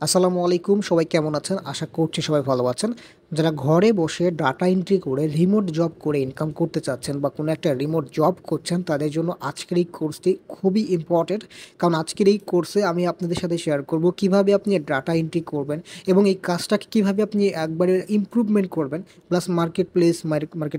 আসসালামু আলাইকুম, সবাই কেমন আছেন? আশা করছি সবাই ভালো আছেন। যারা ঘরে বসে ডাটা এন্ট্রি করে রিমোট জব করে ইনকাম করতে চাচ্ছেন বা কোনো একটা রিমোট জব করছেন, তাদের জন্য আজকের এই কোর্সটি খুবই ইম্পর্টেন্ট। কারণ আজকের এই কোর্সে আমি আপনাদের সাথে শেয়ার করব কিভাবে আপনি ডাটা এন্ট্রি করবেন এবং এই কাজটাকে কিভাবে আপনি একবারে ইমপ্রুভমেন্ট করবেন। প্লাস মার্কেট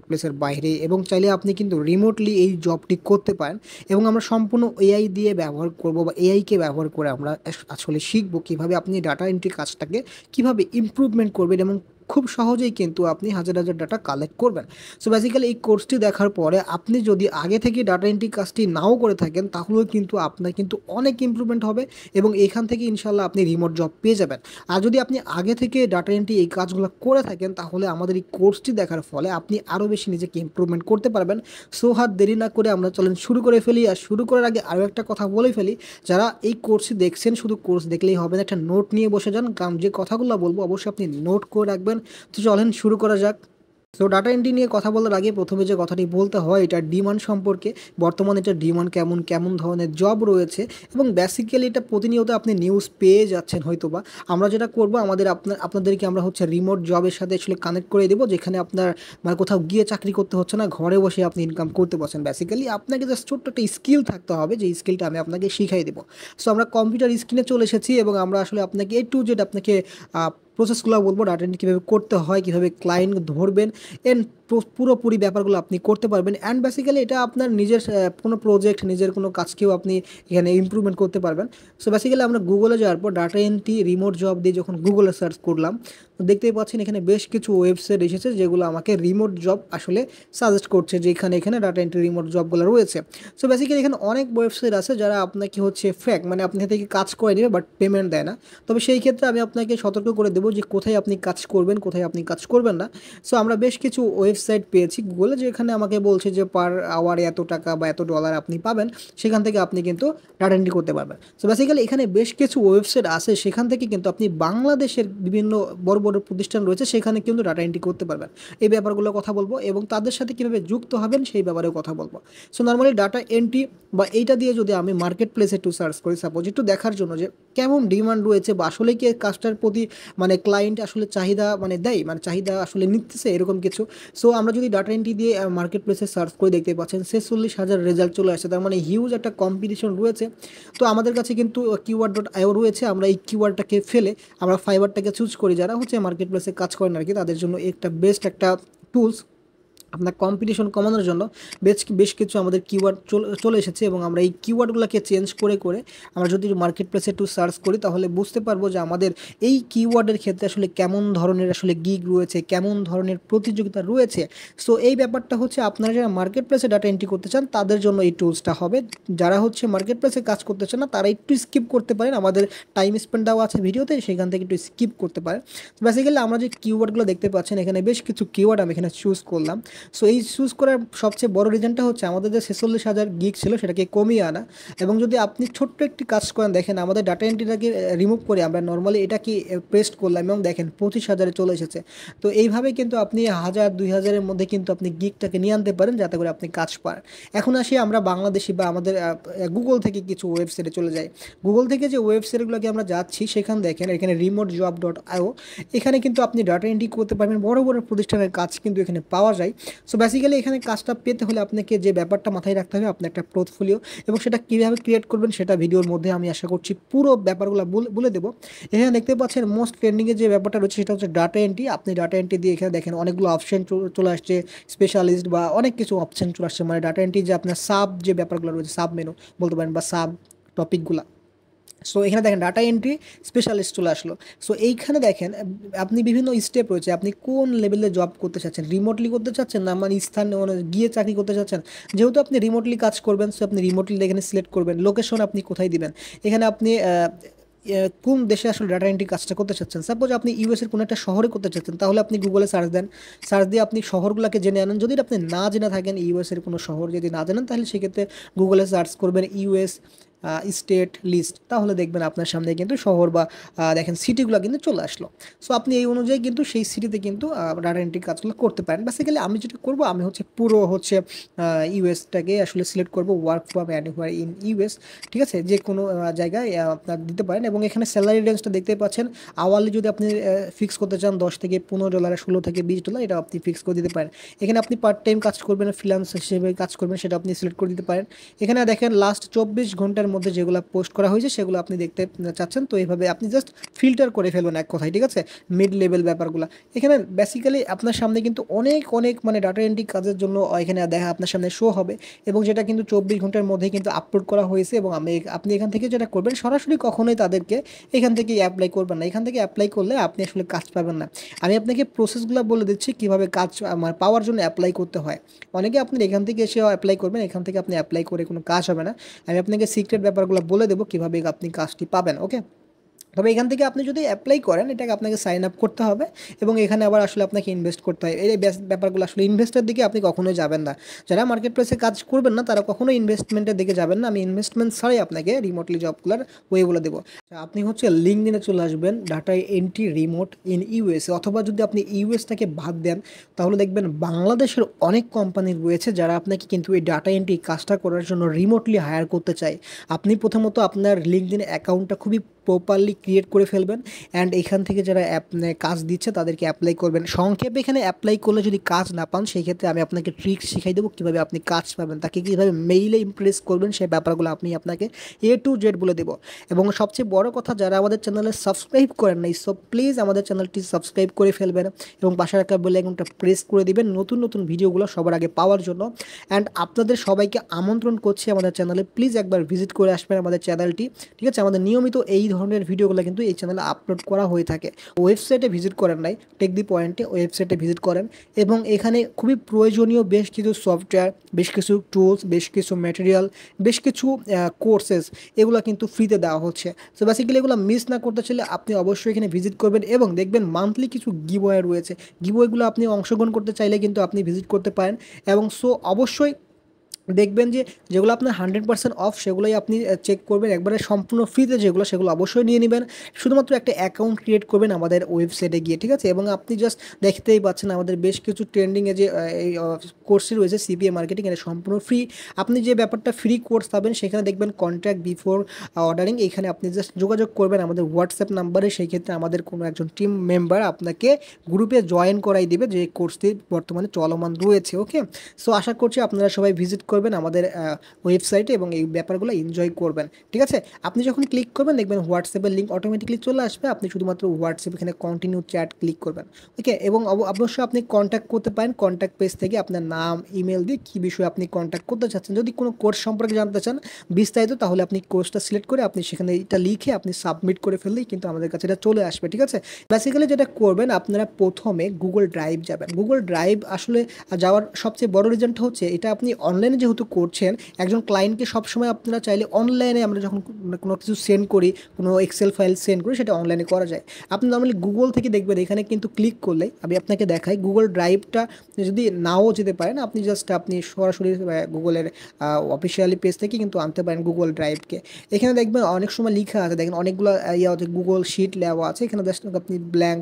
প্লেসের বাইরে এবং চাইলে আপনি কিন্তু রিমোটলি এই জবটি করতে পারেন। এবং আমরা সম্পূর্ণ এআই দিয়ে ব্যবহার করব বা এআইকে ব্যবহার করে আমরা আসলে শিখব কিভাবে আপনি ডাটা এন্ট্রি কাজটাকে কিভাবে ইমপ্রুভমেন্ট করবেন এবং খুব সহজেই কিন্তু আপনি হাজার হাজার ডাটা কালেক্ট করবেন। সো বেসিক্যালি এই কোর্সটি দেখার পরে আপনি যদি আগে থেকে ডাটা এন্ট্রি কাজটি নাও করে থাকেন, তাহলেও কিন্তু আপনার কিন্তু অনেক ইমপ্রুভমেন্ট হবে এবং এখান থেকে ইনশাল্লাহ আপনি রিমোট জব পেয়ে যাবেন। আর যদি আপনি আগে থেকে ডাটা এন্ট্রি এই কাজগুলো করে থাকেন, তাহলে আমাদের এই কোর্সটি দেখার ফলে আপনি আরও বেশি নিজেকে ইমপ্রুভমেন্ট করতে পারবেন। সো হাত দেরি না করে আমরা চলেন শুরু করে ফেলি। আর শুরু করার আগে আরও একটা কথা বলে ফেলি, যারা এই কোর্সটি দেখছেন শুধু কোর্স দেখলেই হবে না, একটা নোট নিয়ে বসে যান, কারণ যে কথাগুলো বলবো অবশ্যই আপনি নোট করে রাখবেন। তো চলেন শুরু করা যাক। তো ডাটা এন্ট্রি নিয়ে কথা বলার আগে প্রথমে যে কথাটি বলতে হয় এটার ডিমান্ড সম্পর্কে। বর্তমানে এটার ডিমান্ড কেমন কেমন ধরনের জব রয়েছে এবং বেসিক্যালি এটা প্রতিনিয়ত আপনি নিউজ পেয়ে যাচ্ছেন হয়তোবা। আমরা যেটা করব, আপনাদেরকে আমরা হচ্ছে রিমোট জবের সাথে আসলে কানেক্ট করে দেবো, যেখানে আপনার মানে কোথাও গিয়ে চাকরি করতে হচ্ছে না, ঘরে বসে আপনি ইনকাম করতে পারছেন। বেসিক্যালি আপনাকে জাস্ট ছোট্ট একটা স্কিল থাকতে হবে, যে স্কিলটা আমি আপনাকে শিখাই দেবো। সো আমরা কম্পিউটার স্ক্রিনে চলে এসেছি এবং আমরা আসলে আপনাকে A to Z আপনাকে প্রসেসগুলো বলবো, ডাটা এন্ট্রি কীভাবে করতে হয়, কীভাবে ক্লায়েন্ট ধরবেন, এন্ড পুরোপুরি ব্যাপারগুলো আপনি করতে পারবেন। অ্যান্ড বেসিক্যালি এটা আপনার নিজের কোনো প্রজেক্ট, নিজের কোনো কাজকেও আপনি এখানে ইমপ্রুভমেন্ট করতে পারবেন। সো বেসিক্যালি আমরা গুগলে যাওয়ার পর ডাটা এন্ট্রি রিমোট জব দিয়ে যখন গুগলে সার্চ করলাম, তো দেখতেই পাচ্ছেন এখানে বেশ কিছু ওয়েবসাইট এসেছে যেগুলো আমাকে রিমোট জব আসলে সাজেস্ট করছে, যে এখানে ডাটা এন্ট্রি রিমোট জবগুলো রয়েছে। সো বেসিক্যালি এখানে অনেক ওয়েবসাইট আছে যারা আপনাকে হচ্ছে ফেক, মানে আপনি থেকে কাজ করে নেবে বাট পেমেন্ট দেয় না। তবে সেই ক্ষেত্রে আমি আপনাকে সতর্ক করে দেবো যে কোথায় আপনি কাজ করবেন, কোথায় আপনি কাজ করবেন না। সো আমরা বেশ কিছু ওয়েবসাইট পেয়েছি গুগলে, যেখানে আমাকে বলছে যে পার আওয়ারে এত টাকা বা এত ডলার আপনি পাবেন, সেখান থেকে আপনি কিন্তু ডাটা এন্ট্রি করতে পারবেন। সো বেসিক্যালি এখানে বেশ কিছু ওয়েবসাইট আছে, সেখান থেকে কিন্তু আপনি বাংলাদেশের বিভিন্ন বড় বড় প্রতিষ্ঠান রয়েছে, সেখানে কিন্তু ডাটা এন্ট্রি করতে পারবেন। এই ব্যাপারগুলো কথা বলবো এবং তাদের সাথে কীভাবে যুক্ত হবেন সেই ব্যাপারেও কথা বলবো। সো নর্মালি ডাটা এন্ট্রি বা এইটা দিয়ে যদি আমি মার্কেট প্লেসে একটু সার্চ করি, সাপোজ একটু দেখার জন্য যে কেমন ডিমান্ড রয়েছে বা আসলে কি কাজটার প্রতি মানে ক্লায়েন্ট আসলে চাহিদা মানে দেয়, মানে চাহিদা আসলে নিতেছে এরকম কিছু। সো আমরা যদি ডাটা এন্ট্রি দিয়ে মার্কেট প্লেসে সার্চ করে দেখতে পাচ্ছেন 46,000 রেজাল্ট চলে আসছে, তার মানে হিউজ একটা কম্পিটিশন রয়েছে। তো আমাদের কাছে কিন্তু keyword.io রয়েছে, আমরা এই কিওয়ার্ডটাকে ফেলে আমরা ফাইবারটাকে চুজ করি, যারা হচ্ছে মার্কেট প্লেসে কাজ করেন আর কি, তাদের জন্য একটা বেস্ট একটা টুলস। আপনার কম্পিটিশন কমানোর জন্য বেশ কিছু আমাদের কিওয়ার্ড চলে এসেছে এবং আমরা এই কিওয়ার্ডগুলোকে চেঞ্জ করে করে আমরা যদি মার্কেট প্লেসে একটু সার্চ করি, তাহলে বুঝতে পারবো যে আমাদের এই কিওয়ার্ডের ক্ষেত্রে আসলে কেমন ধরনের আসলে গিগ রয়েছে, কেমন ধরনের প্রতিযোগিতা রয়েছে। সো এই ব্যাপারটা হচ্ছে আপনারা যারা মার্কেট প্লেসে ডাটা এন্ট্রি করতে চান তাদের জন্য এই টুলসটা হবে। যারা হচ্ছে মার্কেট প্লেসে কাজ করতে চান না, তারা একটু স্কিপ করতে পারেন, আমাদের টাইম স্পেন্ড দেওয়া আছে ভিডিওতে, সেখান থেকে একটু স্কিপ করতে পারেন। বেসিক্যালি আমরা যে কিওয়ার্ডগুলো দেখতে পাচ্ছেন, এখানে বেশ কিছু কিওয়ার্ড আমি এখানে চুজ করলাম। সো এই চুজ করার সবচেয়ে বড় রিজনটা হচ্ছে আমাদের যে 46,000 গিগ ছিল সেটাকে কমিয়ে আনা। এবং যদি আপনি ছোট্ট একটি কাজ করেন, দেখেন আমাদের ডাটা এন্ট্রিটাকে রিমুভ করে আমরা নর্মালি এটাকে পেস্ট করলাম এবং দেখেন 25,000-এ চলে এসেছে। তো এইভাবে কিন্তু আপনি 1,000-2,000-এর মধ্যে কিন্তু আপনি গিগটাকে নিয়ে আনতে পারেন, যাতে করে আপনি কাজ পান। এখন আসি আমরা বাংলাদেশি বা আমাদের গুগল থেকে কিছু ওয়েবসাইটে চলে যাই। গুগল থেকে যে ওয়েবসাইটগুলোকে আমরা যাচ্ছি, সেখানে দেখেন এখানে remotejob.io, এখানে কিন্তু আপনি ডাটা এন্ট্রি করতে পারবেন, বড় বড় প্রতিষ্ঠানের কাজ কিন্তু এখানে পাওয়া যায়। সো বেসিক্যালি এখানে কাজটা পেতে হলে আপনাকে যে ব্যাপারটা মাথায় রাখতে হবে, আপনার একটা পোর্টফোলিও, এবং সেটা কীভাবে ক্রিয়েট করবেন সেটা ভিডিওর মধ্যে আমি আশা করছি পুরো ব্যাপারগুলো বলে দেবো। এখানে দেখতে পাচ্ছেন মোস্ট ট্রেন্ডিংয়ে যে ব্যাপারটা রয়েছে সেটা হচ্ছে ডাটা এন্ট্রি। আপনি ডাটা এন্ট্রি দিয়ে এখানে দেখেন অনেকগুলো অপশন চলে আসছে, স্পেশালিস্ট বা অনেক কিছু অপশন চলে আসছে, মানে ডাটা এন্ট্রি যে আপনার সাব যে ব্যাপারগুলো রয়েছে, সাব মেনু বলতে পারেন বা সাব টপিকগুলো। সো এখানে দেখেন ডাটা এন্ট্রি স্পেশালিস্ট চলে আসলো। সো এইখানে দেখেন আপনি বিভিন্ন স্টেপ রয়েছে, আপনি কোন লেভেলে জব করতে চাচ্ছেন, রিমোটলি করতে চাচ্ছেন না মানে স্থানে মানে গিয়ে চাকরি করতে চাচ্ছেন। যেহেতু আপনি রিমোটলি কাজ করবেন, সো আপনি রিমোটলি এখানে সিলেক্ট করবেন, লোকেশন আপনি কোথায় দিবেন। এখানে আপনি কোন দেশে আসলে ডাটা এন্ট্রি কাজটা করতে চাচ্ছেন। সাপোজ আপনি ইউএসের কোনো একটা শহরে করতে চাচ্ছেন, তাহলে আপনি গুগলে সার্চ দেন, সার্চ দিয়ে আপনি শহরগুলোকে জেনে আনেন। যদি আপনি না জেনে থাকেন ইউএসের কোনো শহর যদি না জানেন, তাহলে সেক্ষেত্রে গুগলে সার্চ করবেন ইউএস স্টেট লিস্ট, তাহলে দেখবেন আপনার সামনে কিন্তু শহর বা দেখেন সিটিগুলো কিন্তু চলে আসলো। সো আপনি এই অনুযায়ী কিন্তু সেই সিটিতে কিন্তু ডাটা এন্ট্রি কাজগুলো করতে পারেন। বেসিক্যালি আমি যেটা করব, আমি হচ্ছে পুরো হচ্ছে ইউএসটাকে আসলে সিলেক্ট করব, ওয়ার্ক ফ্রম অ্যানিহোয়ার ইন ইউএস। ঠিক আছে, যে কোনো জায়গায় আপনার দিতে পারেন। এবং এখানে স্যালারি রেঞ্জটা দেখতে পাচ্ছেন, আওয়ারলি যদি আপনি ফিক্স করতে চান $10 থেকে $15, $16 থেকে $20, এটা আপনি ফিক্স করে দিতে পারেন। এখানে আপনি পার্ট টাইম কাজ করবেন, ফ্রিল্যান্স হিসেবে কাজ করবেন, সেটা আপনি সিলেক্ট করে দিতে পারেন। এখানে দেখেন লাস্ট 24 ঘন্টার মধ্যে যেগুলো পোস্ট করা হয়েছে সেগুলো আপনি দেখতে চাচ্ছেন, তো এইভাবে আপনি জাস্ট ফিল্টার করে ফেলবেন এক কথায়। ঠিক আছে, মিড লেভেল ব্যাপারগুলো এখানে বেসিক্যালি আপনার সামনে কিন্তু অনেক অনেক মানে ডাটা এন্ট্রি কাজের জন্য এখানে দেখা আপনার সামনে শো হবে, এবং যেটা কিন্তু 24 ঘন্টার মধ্যেই কিন্তু আপলোড করা হয়েছে। এবং আপনি এখান থেকে যেটা করবেন, সরাসরি কখনোই তাদেরকে এখান থেকে অ্যাপ্লাই করবেন না। এখান থেকে অ্যাপ্লাই করলে আপনি আসলে কাজ পাবেন না। আমি আপনাকে প্রসেসগুলো বলে দিচ্ছি কীভাবে কাজ মানে পাওয়ার জন্য অ্যাপ্লাই করতে হয়। অনেকে আপনি এখান থেকে এসে অ্যাপ্লাই করবেন, এখান থেকে আপনি অ্যাপ্লাই করে কোনো কাজ হবে না। আমি আপনাকে সিক্রেট ব্যাপারগুলো বলে দেবো কীভাবে আপনি কাজটি পাবেন। ওকে, তবে এখান থেকে আপনি যদি অ্যাপ্লাই করেন, এটাকে আপনাকে সাইন আপ করতে হবে, এবং এখানে আবার আসলে আপনাকে ইনভেস্ট করতে হয়। এই ব্যাপারগুলো আসলে ইনভেস্টের দিকে আপনি কখনোই যাবেন না। যারা মার্কেট প্লেসে কাজ করবেন না তারা কখনোই ইনভেস্টমেন্টের দিকে যাবেন না। আমি ইনভেস্টমেন্ট ছাড়াই আপনাকে রিমোটলি জবগুলোর ওয়েগুলো দেবো। আপনি হচ্ছে লিঙ্কডইনে চলে আসবেন, data entry remote in USA, অথবা যদি আপনি ইউএসটাকে বাদ দেন তাহলে দেখবেন বাংলাদেশের অনেক কোম্পানি রয়েছে যারা আপনাকে কিন্তু এই ডাটা এন্ট্রি কাজটা করার জন্য রিমোটলি হায়ার করতে চায়। আপনি প্রথমত আপনার লিঙ্কডইন অ্যাকাউন্টটা খুবই প্রপারলি ক্রিয়েট করে ফেলবেন, অ্যান্ড এখান থেকে যারা কাজ দিচ্ছে তাদেরকে অ্যাপ্লাই করবেন। সংক্ষেপে এখানে অ্যাপ্লাই করলে যদি কাজ না পান, সেই ক্ষেত্রে আমি আপনাকে ট্রিক্স শিখাই দেবো কীভাবে আপনি কাজ পাবেন, তাকে কীভাবে মেইলে ইমপ্রেস করবেন, সেই ব্যাপারগুলো আপনাকে A to Z বলে দেবো। এবং সবচেয়ে বড় কথা, যারা আমাদের চ্যানেলে সাবস্ক্রাইব করেন নাই, সো প্লিজ আমাদের চ্যানেলটি সাবস্ক্রাইব করে ফেলবেন, এবং পাশে রাখা বেল আইকনটা প্রেস করে দিবেন নতুন নতুন ভিডিওগুলো সবার আগে পাওয়ার জন্য। অ্যান্ড আপনাদের সবাইকে আমন্ত্রণ করছি আমাদের চ্যানেলে, প্লিজ একবার ভিজিট করে আসবেন আমাদের চ্যানেলটি। ঠিক আছে, আমাদের নিয়মিত এই ধরনের ভিডিওগুলো কিন্তু এই চ্যানেলে আপলোড করা হয়ে থাকে। ওয়েবসাইটে ভিজিট করেন নাই, টেক দি পয়েন্টে ওয়েবসাইটে ভিজিট করেন, এবং এখানে খুবই প্রয়োজনীয় বেশ কিছু সফটওয়্যার, বেশ কিছু টুলস, বেশ কিছু ম্যাটেরিয়াল, বেশ কিছু কোর্সেস, এগুলো কিন্তু ফ্রিতে দেওয়া হচ্ছে। সো বেসিক্যালি এগুলো মিস না করতে চাইলে আপনি অবশ্যই এখানে ভিজিট করবেন, এবং দেখবেন মান্থলি কিছু গিভওয়ে রয়েছে। গিভওয়েগুলো আপনি অংশগ্রহণ করতে চাইলে কিন্তু আপনি ভিজিট করতে পারেন। এবং সো অবশ্যই দেখবেন যে যেগুলো আপনার 100% অফ, সেগুলোই আপনি চেক করবেন, একবারে সম্পূর্ণ ফ্রিতে যেগুলো, সেগুলো অবশ্যই নিয়ে নেবেন। শুধুমাত্র একটা অ্যাকাউন্ট ক্রিয়েট করবেন আমাদের ওয়েবসাইটে গিয়ে। ঠিক আছে, এবং আপনি জাস্ট দেখতেই পাচ্ছেন আমাদের বেশ কিছু ট্রেন্ডিংয়ে যে এই কোর্সটি রয়েছে সিপিএ মার্কেটিং, এটা সম্পূর্ণ ফ্রি। আপনি যে ব্যাপারটা ফ্রি কোর্স পাবেন, সেখানে দেখবেন কন্ট্যাক্ট বিফোর অর্ডারিং, এখানে আপনি জাস্ট যোগাযোগ করবেন আমাদের হোয়াটসঅ্যাপ নাম্বারে। সেই ক্ষেত্রে আমাদের কোনো একজন টিম মেম্বার আপনাকে গ্রুপে জয়েন করাই দেবে, যে কোর্সটি বর্তমানে চলমান রয়েছে। ওকে, সো আশা করছি আপনারা সবাই ভিজিট করবেন আমাদের ওয়েবসাইটে, এবং এই ব্যাপারগুলো এনজয় করবেন। ঠিক আছে, আপনি যখন ক্লিক করবেন দেখবেন হোয়াটসঅ্যাপের লিঙ্ক অটোমেটিকলি চলে আসবে। আপনি শুধুমাত্র হোয়াটসঅ্যাপ এখানে কন্টিনিউ চ্যাট ক্লিক করবেন। ওকে, এবং অবশ্যই আপনি কন্ট্যাক্ট করতে পারেন কন্ট্যাক্ট পেজ থেকে, আপনার নাম, ইমেল দিয়ে কী বিষয়ে আপনি কন্ট্যাক্ট করতে চাচ্ছেন। যদি কোনো কোর্স সম্পর্কে জানতে চান বিস্তারিত, তাহলে আপনি কোর্সটা সিলেক্ট করে আপনি সেখানে এটা লিখে আপনি সাবমিট করে ফেললেই কিন্তু আমাদের কাছে এটা চলে আসবে। ঠিক আছে, বেসিক্যালি যেটা করবেন, আপনারা প্রথমে গুগল ড্রাইভ যাবেন। গুগল ড্রাইভ আসলে যাওয়ার সবচেয়ে বড় রিজনটা হচ্ছে, এটা আপনি অনলাইনে যেহেতু করছেন, একজন ক্লায়েন্টকে সবসময় আপনারা চাইলে অনলাইনে, আমরা যখন কোনো কিছু সেন্ড করি, কোনো এক্সেল ফাইল সেন্ড করি, সেটা অনলাইনে করা যায়। আপনি নর্মালি গুগল থেকে দেখবেন, এখানে কিন্তু ক্লিক করলে আমি আপনাকে দেখাই, গুগল ড্রাইভটা যদি নাও যেতে পারেন, আপনি সরাসরি গুগলের অফিসিয়ালি পেজ থেকে কিন্তু আনতে পারেন গুগল ড্রাইভকে। এখানে দেখবেন অনেক সময় লেখা আছে, দেখেন অনেকগুলো হচ্ছে গুগল শিট লেওয়া আছে, এখানে জাস্ট আপনি ব্ল্যাঙ্ক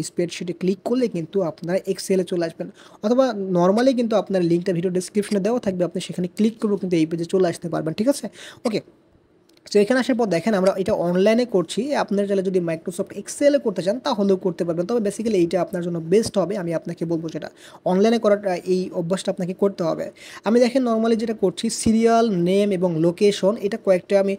স্প্রেডশিটে ক্লিক করলে কিন্তু আপনারা এক্সেলে চলে আসবেন, অথবা নর্মালি কিন্তু আপনার লিঙ্কটা ভিডিও ডিসক্রিপশনে দেওয়া থাকবে, আপনি সেখানে ক্লিক করবো কিন্তু এই পেজে চলে আসতে পারবেন। ঠিক আছে, ওকে। সো এখানে আসার পর দেখেন আমরা এটা অনলাইনে করছি। আপনারা চাইলে যদি মাইক্রোসফট এক্সেলে করতে চান তাহলেও করতে পারবেন, তবে বেসিক্যালি এইটা আপনার জন্য বেস্ট হবে। আমি আপনাকে বলবো যেটা অনলাইনে করাটা, এই অভ্যাসটা আপনাকে করতে হবে। আমি দেখেন নর্মালি যেটা করছি, সিরিয়াল নেম এবং লোকেশন, এটা কয়েকটা আমি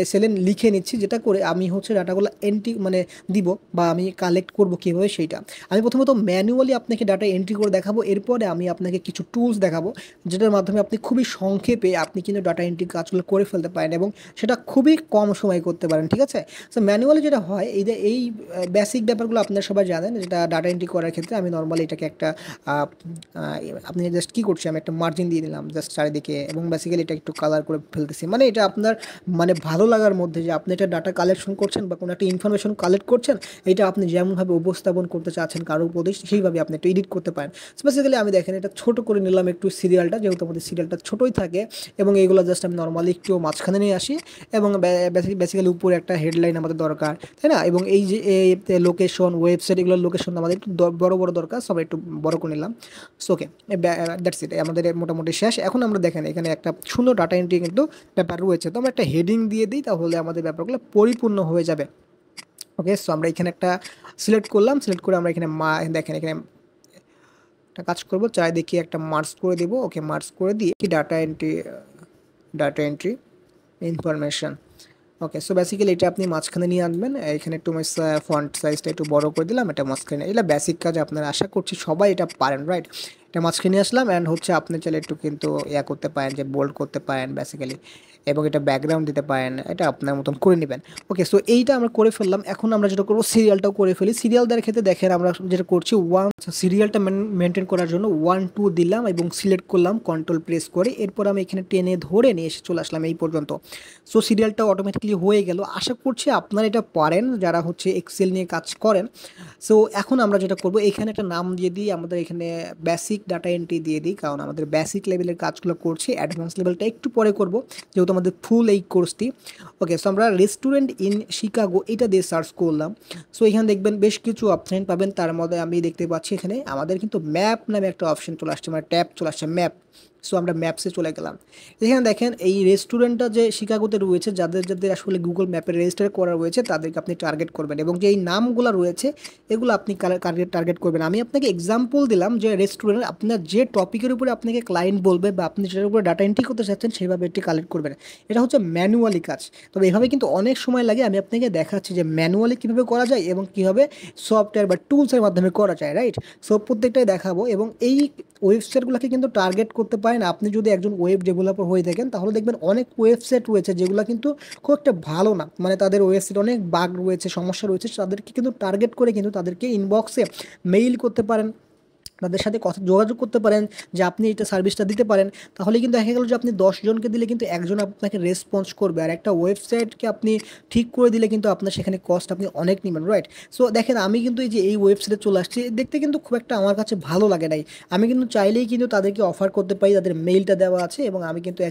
সেলে লিখে নিচ্ছি, যেটা করে আমি হচ্ছে ডাটাগুলো এন্ট্রি মানে দিব, বা আমি কালেক্ট করবো কীভাবে সেইটা। আমি প্রথমত ম্যানুয়ালি আপনাকে ডাটা এন্ট্রি করে দেখাবো, এরপরে আমি আপনাকে কিছু টুলস দেখাবো, যেটার মাধ্যমে আপনি খুবই সংক্ষেপে আপনি কিন্তু ডাটা এন্ট্রি কাজগুলো করে ফেলতে পারেন, এবং সেটা খুবই কম সময় করতে পারেন। ঠিক আছে, সো ম্যানুয়ালি যেটা হয়, এই বেসিক ব্যাপারগুলো আপনারা সবাই জানেন, যেটা ডাটা এন্ট্রি করার ক্ষেত্রে আমি নর্মালি এটাকে একটা আপনি জাস্ট কী করছি, আমি একটা মার্জিন দিয়ে দিলাম জাস্ট চারিদিকে, এবং বেসিক্যালি এটা একটু কালার করে ফেলতেছি, মানে এটা আপনার মানে ভালো লাগার মধ্যে, যে আপনি এটা ডাটা কালেকশন করছেন বা কোনো একটা ইনফরমেশন কালেক্ট করছেন, এটা আপনি যেমনভাবে উপস্থাপন করতে চাচ্ছেন কারো উপদেশ, সেইভাবে আপনি একটু এডিট করতে পারেন। বেসিক্যালি আমি দেখেন এটা ছোটো করে নিলাম একটু সিরিয়ালটা, যেহেতু আমাদের সিরিয়ালটা ছোটোই থাকে, এবং এইগুলো জাস্ট আমি নর্মালি একটু মাঝখানে নিয়ে আসি, এবং বেসিক্যালি উপরে একটা হেডলাইন আমাদের দরকার, তাই না? এবং এই যে লোকেশন, ওয়েবসাইট, এগুলোর লোকেশন আমাদের একটু বড় বড় দরকার, সবাই একটু বড় করে নিলাম। সো ওকে, দ্যাটস ইট, আমাদের মোটামুটি শেষ। এখন আমরা দেখেন এখানে একটা সুন্দর ডাটা এন্ট্রি কিন্তু ব্যাপার রয়েছে, তো আমরা একটা হেডিং দিয়ে দিই, তাহলে আমাদের ব্যাপারগুলো পরিপূর্ণ হয়ে যাবে। ওকে, সো আমরা এখানে একটা সিলেক্ট করলাম, সিলেক্ট করে আমরা এখানে দেখেন এখানে একটা কাজ করবো, চাই দেখি একটা মার্কস করে দেবো। ওকে, মার্কস করে দিয়ে কি ডাটা এন্ট্রি ইনফরমেশন। ওকে, সো বেসিক্যালি এটা আপনি মাঝখানে নিয়ে আনবেন, এখানে একটু ফন্ট সাইজটা একটু বড় করে দিলাম, এটা মাঝখানে, এটা বেসিক কাজ, আপনারা আশা করছি সবাই এটা পারেন, রাইট? এটা মাঝখানে নিয়ে আসলাম, অ্যান্ড হচ্ছে আপনি চাইলে একটু কিন্তু করতে পারেন, যে বোল্ড করতে পারেন বেসিক্যালি, এবং এটা ব্যাকগ্রাউন্ড দিতে পারেন, এটা আপনার মতন করে নেবেন। ওকে, সো এইটা আমরা করে ফেললাম। এখন আমরা যেটা করবো, সিরিয়ালটাও করে ফেলি। সিরিয়াল দেওয়ার ক্ষেত্রে দেখেন আমরা যেটা করছি, সিরিয়ালটা মেনটেন করার জন্য 1 2 দিলাম এবং সিলেক্ট করলাম কন্ট্রোল প্রেস করে, এরপর আমি এখানে টেনে ধরে নিয়ে এসে চলে আসলাম এই পর্যন্ত। সো সিরিয়ালটা অটোমেটিকলি হয়ে গেল। আশা করছি আপনারা এটা পারেন যারা হচ্ছে এক্সেল নিয়ে কাজ করেন। সো এখন আমরা যেটা করবো, এখানে একটা নাম দিয়ে দিই, আমাদের এখানে বেসিক ডাটা এন্ট্রি দিয়ে দিই, কারণ আমাদের বেসিক লেভেলের কাজগুলো করছি, অ্যাডভান্স লেভেলটা একটু পরে করব যেহেতু আমাদের ফুল এই কোর্সটি। ওকে, সো আমরা রেস্টুরেন্ট ইন শিকাগো এটা দিয়ে সার্চ করলাম। সো এখানে দেখবেন বেশ কিছু অপশান পাবেন, তার মধ্যে আমি দেখতে পাচ্ছি এখানে আমাদের কিন্তু ম্যাপ নামে একটা অপশন চলে আসছে, মানে ট্যাব চলে আসছে, ম্যাপ। সো আমরা ম্যাপসে চলে গেলাম। এখানে দেখেন এই রেস্টুরেন্টটা যে শিকাগোতে রয়েছে, যাদের যাদের আসলে গুগল ম্যাপে রেজিস্টার করা রয়েছে তাদেরকে আপনি টার্গেট করবেন, এবং যে এই নামগুলো রয়েছে এগুলো আপনি টার্গেট করবেন। আমি আপনাকে এক্সাম্পল দিলাম যে রেস্টুরেন্ট, আপনার যে টপিকের উপরে আপনাকে ক্লায়েন্ট বলবে বা আপনি যেটার উপরে ডাটা এন্ট্রি করতে চাচ্ছেন সেভাবে এটি কালেক্ট করবেন। এটা হচ্ছে ম্যানুয়ালি কাজ, তবে এভাবে কিন্তু অনেক সময় লাগে। আমি আপনাকে দেখাচ্ছি যে ম্যানুয়ালি কীভাবে করা যায় এবং কীভাবে সফটওয়্যার বা টুলসের মাধ্যমে করা যায়, রাইট? সো প্রত্যেকটাই দেখাবো, এবং এই ওয়েবসাইটগুলোকে কিন্তু টার্গেট করতে পারেন। আপনি যদি একজন ওয়েব ডেভেলপার হয়ে থাকেন তাহলে দেখবেন অনেক ওয়েবসাইট রয়েছে যেগুলো কিন্তু খুব একটা ভালো না, মানে তাদের ওয়েবসাইট অনেক বাগ রয়েছে, সমস্যা রয়েছে, তাদেরকে কিন্তু টার্গেট করে কিন্তু তাদেরকে ইনবক্সে মেইল করতে পারেন, তাদের সাথে কথা যোগাযোগ করতে পারেন যে আপনি এটা সার্ভিসটা দিতে পারেন। তাহলে কিন্তু দেখা গেল যে আপনি 10 জনকে দিলে কিন্তু একজন আপনাকে রেসপন্স করবে, আর একটা ওয়েবসাইটকে আপনি ঠিক করে দিলে কিন্তু আপনার সেখানে কস্ট আপনি অনেক নেবেন, রাইট? সো দেখেন আমি কিন্তু এই যে এই ওয়েবসাইটে চলে আসছি, দেখতে কিন্তু খুব একটা আমার কাছে ভালো লাগে নাই। আমি কিন্তু চাইলেই কিন্তু তাদেরকে অফার করতে পারি, তাদের মেইলটা দেওয়া আছে, এবং আমি কিন্তু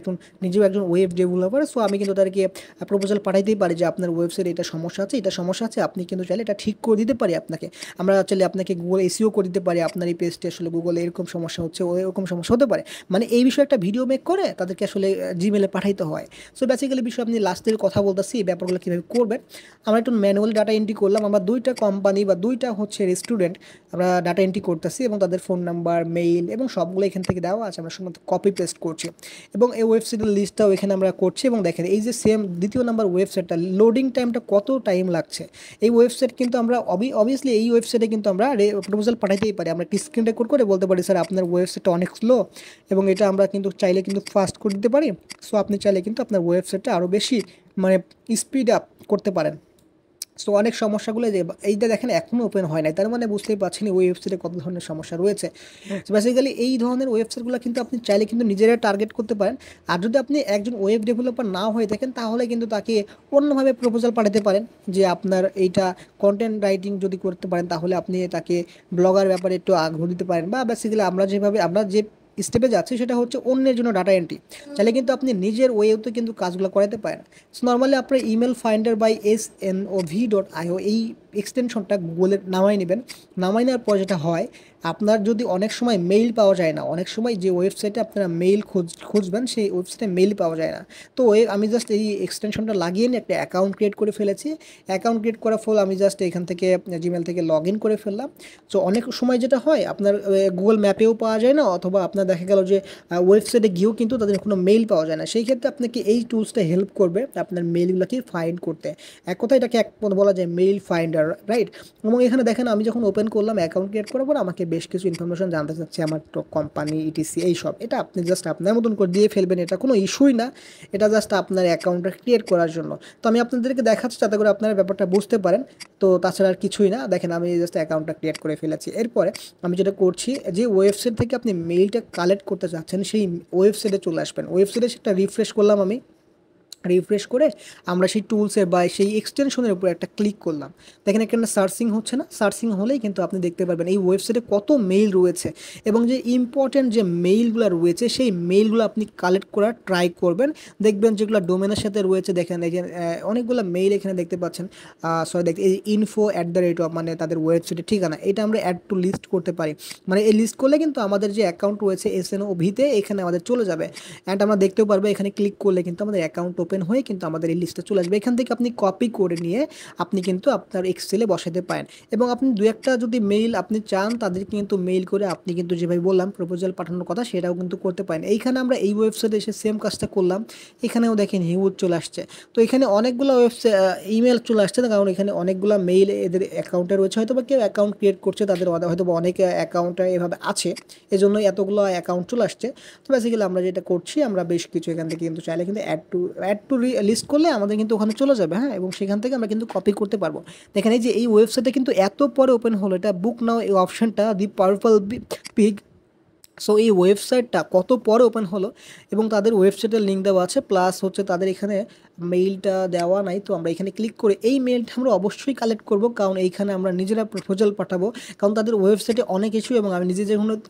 নিজেও একজন ওয়েব ডেভেলপার। সো আমি কিন্তু তাদেরকে প্রপোজাল পাঠাইতেই পারি যে আপনার ওয়েবসাইটে এটা সমস্যা আছে, এটা সমস্যা আছে, আপনি কিন্তু চাইলে এটা ঠিক করে দিতে পারি আপনাকে। আমরা চাইলে আপনাকে গুগল এসইও করে দিতে পারি, আপনার এই পেজটি আসলে গুগলে এরকম সমস্যা হচ্ছে, ও এরকম সমস্যা হতে পারে, মানে এই বিষয়ে একটা ভিডিও মেক করে তাদেরকে আসলে জিমেলে পাঠাইতে হয়। সো বেসিক্যালি বিষয় আপনি লাস্টের কথা বলতেছি, এই ব্যাপারগুলো কীভাবে করবেন। আমরা একটু ম্যানুয়ালি ডাটা এন্ট্রি করলাম, আমরা 2টা কোম্পানি বা 2টা হচ্ছে রেস্টুরেন্ট আমরা ডাটা এন্ট্রি করতেছি, এবং তাদের ফোন নাম্বার, মেইল এবং সবগুলো এখান থেকে দেওয়া আছে, আমরা শুধুমাত্র কপি পেস্ট করছি, এবং এই ওয়েবসাইটের লিস্টটাও এখানে আমরা করছি। এবং দেখেন এই যে সেম দ্বিতীয় নাম্বার ওয়েবসাইটটা, লোডিং টাইমটা কত টাইম লাগছে। এই ওয়েবসাইট কিন্তু আমরা অবভিয়াসলি এই ওয়েবসাইটে কিন্তু আমরা প্রপোজাল পাঠাইতেই পারি, আমরা একটি স্ক্রিন রেকর্ড করে বলতে পারি স্যার আপনার ওয়েবসাইটটা অনেক স্লো, এবং এটা আমরা কিন্তু চাইলে কিন্তু ফাস্ট করে দিতে পারি। সো আপনি চাইলে কিন্তু আপনার ওয়েবসাইটটা আরও বেশি মানে স্পিড আপ করতে পারেন। সো অনেক সমস্যাগুলো যে এইটা দেখেন এখনও ওপেন হয় নাই, তার মানে বুঝতেই পারছেন ওই ওয়েবসাইটে কত ধরনের সমস্যা রয়েছে। সো বেসিক্যালি এই ধরনের ওয়েবসাইটগুলো কিন্তু আপনি চাইলে কিন্তু নিজেরা টার্গেট করতে পারেন। আর যদি আপনি একজন ওয়েব ডেভেলপার না হয়ে থাকেন তাহলে কিন্তু তাকে অন্যভাবে প্রপোজাল পাঠাতে পারেন, যে আপনার এইটা কন্টেন্ট রাইটিং যদি করতে পারেন তাহলে আপনি তাকে ব্লগার ব্যাপারে একটু আগ্রহ দিতে পারেন, বা বেসিক্যালি আমরা যে স্টেপে যাচ্ছি সেটা হচ্ছে অন্যের জন্য ডাটা এন্ট্রি, চাইলে কিন্তু আপনি নিজের ওয়েতে কিন্তু কাজগুলো করাতে পারেন। সো নর্মালি আপনার ইমেল ফাইন্ডার বাই SNOV.io এই এক্সটেনশনটা গুগলের নামাই নেবেন। নামাই নেওয়ার পর যেটা হয়, আপনার যদি অনেক সময় মেইল পাওয়া যায় না, অনেক সময় যে ওয়েবসাইটে আপনারা মেইল খুঁজবেন সেই ওয়েবসাইটে মেইল পাওয়া যায় না, তো আমি জাস্ট এই এক্সটেনশনটা লাগিয়ে নিয়ে একটা অ্যাকাউন্ট ক্রিয়েট করে ফেলেছি। অ্যাকাউন্ট ক্রিয়েট করার ফলে আমি জাস্ট এখান থেকে জিমেল থেকে লগ ইন করে ফেললাম। সো অনেক সময় যেটা হয় আপনার গুগল ম্যাপেও পাওয়া যায় না, অথবা আপনার দেখা গেল যে ওয়েবসাইটে গিয়েও কিন্তু তাদের কোনো মেইল পাওয়া যায় না, সেই ক্ষেত্রে আপনাকে এই টুলসটা হেল্প করবে আপনার মেইলগুলোকে ফাইন্ড করতে। এক কথায় এটাকে বলা যায় মেইল ফাইন্ডার, রাইট? এবং এখানে দেখেন আমি যখন ওপেন করলাম অ্যাকাউন্ট ক্রিয়েট করার পর আমাকে বেশ কিছু ইনফরমেশন জানতে চাচ্ছে, আমার কোম্পানি, ইটিসি, এইসব। এটা আপনি জাস্ট আপনার মতন করে দিয়ে ফেলবেন, এটা কোনো ইস্যুই না, এটা জাস্ট আপনার অ্যাকাউন্টটা ক্রিয়েট করার জন্য। তো আমি আপনাদেরকে দেখাচ্ছি যাতে করে আপনারা ব্যাপারটা বুঝতে পারেন, তো তাছাড়া আর কিছুই না। দেখেন আমি জাস্ট অ্যাকাউন্টটা ক্রিয়েট করে ফেলেছি। এরপরে আমি যেটা করছি, যে ওয়েবসাইট থেকে আপনি মেইলটা কালেক্ট করতে চাচ্ছেন সেই ওয়েবসাইটে চলে আসবেন। ওয়েবসাইটে সেটা রিফ্রেশ করলাম আমি, রিফ্রেশ করে আমরা সেই টুলসের বা সেই এক্সটেনশনের উপর একটা ক্লিক করলাম, দেখেন এখানে সার্চিং হচ্ছে না, সার্চিং হলেই কিন্তু আপনি দেখতে পারবেন এই ওয়েবসাইটে কত মেইল রয়েছে এবং যে ইম্পর্ট্যান্ট যে মেইলগুলো রয়েছে সেই মেইলগুলো আপনি কালেক্ট করার ট্রাই করবেন। দেখবেন যেগুলো ডোমেনের সাথে রয়েছে, দেখেন এই যে অনেকগুলো মেইল এখানে দেখতে পাচ্ছেন, সরি দেখতে এই info@, মানে তাদের ওয়েবসাইটের ঠিকানা, এটা আমরা অ্যাড টু লিস্ট করতে পারি। মানে এই লিস্ট করলে কিন্তু আমাদের যে অ্যাকাউন্ট রয়েছে SNOV-তে এখানে আমাদের চলে যাবে, অ্যান্ড আমরা দেখতেও পারবো এখানে ক্লিক করলে কিন্তু আমাদের অ্যাকাউন্ট ওপেন হয়ে কিন্তু আমাদের এই লিস্টে চলে আসবে। এখান থেকে আপনি কপি করে নিয়ে আপনি কিন্তু আপনার এক্সেলে বসাতে পারেন এবং আপনি দু একটা যদি মেইল আপনি চান তাদেরকে কিন্তু মেইল করে আপনি কিন্তু যেভাবে বললাম প্রপোজাল পাঠানোর কথা সেটাও কিন্তু করতে পারেন। এইখানে আমরা এই ওয়েবসাইটে এসে সেম কাজটা করলাম, এখানেও দেখেন হিউজ চলে আসছে। তো এখানে অনেকগুলো ওয়েবসাইট ইমেল চলে আসছে না, কারণ এখানে অনেকগুলো মেইল এদের অ্যাকাউন্টে রয়েছে, হয়তো বা কেউ অ্যাকাউন্ট ক্রিয়েট করছে, তাদের হয়তো বা অনেক অ্যাকাউন্টে এভাবে আছে, এজন্য এতগুলো অ্যাকাউন্ট চলে আসছে। তো বেসিক্যালি আমরা যেটা করছি, আমরা বেশ কিছু এখান থেকে কিন্তু চাইলে কিন্তু অ্যাড টু লিস্ট করলে আমাদের কিন্তু ওখানে চলে যাবে, হ্যাঁ, এবং সেখান থেকে আমরা কিন্তু কপি করতে পারবো। দেখেন এই যে এই ওয়েবসাইটে কিন্তু এত পরে ওপেন হলো, এটা বুক নাও এই অপশনটা দি পার্পল পিগ। সো এই ওয়েবসাইটটা কত পরে ওপেন হলো এবং তাদের ওয়েবসাইটের লিঙ্ক দেওয়া আছে, প্লাস হচ্ছে তাদের এখানে মেইলটা দেওয়া নাই। তো আমরা এখানে ক্লিক করে এই মেইলটা আমরা অবশ্যই কালেক্ট করব, কারণ এইখানে আমরা নিজেরা প্রপোজাল পাঠাবো, কারণ তাদের ওয়েবসাইটে অনেক কিছু এবং আমি নিজে